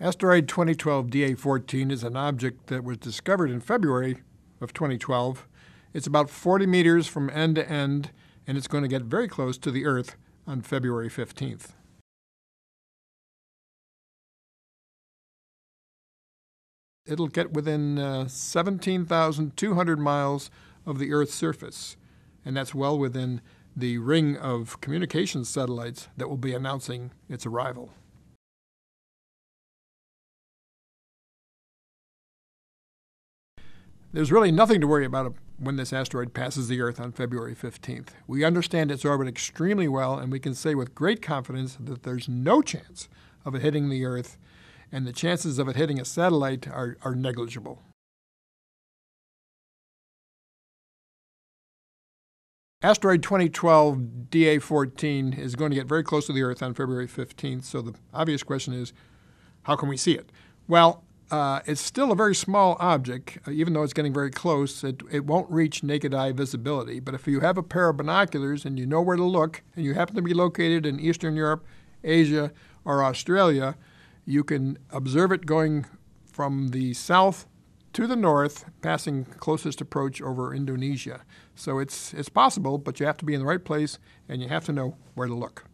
Asteroid 2012 DA14 is an object that was discovered in February of 2012. It's about 40 meters from end to end, and it's going to get very close to the Earth on February 15th. It'll get within 17,200 miles of the Earth's surface, and that's well within the ring of communications satellites that will be announcing its arrival. There's really nothing to worry about when this asteroid passes the Earth on February 15th. We understand its orbit extremely well, and we can say with great confidence that there's no chance of it hitting the Earth, and the chances of it hitting a satellite are negligible. Asteroid 2012 DA14 is going to get very close to the Earth on February 15th, so the obvious question is, how can we see it? Well, it's still a very small object. Even though it's getting very close, it won't reach naked eye visibility. But if you have a pair of binoculars and you know where to look, and you happen to be located in Eastern Europe, Asia, or Australia, you can observe it going from the south to the north, passing closest approach over Indonesia. So it's possible, but you have to be in the right place, and you have to know where to look.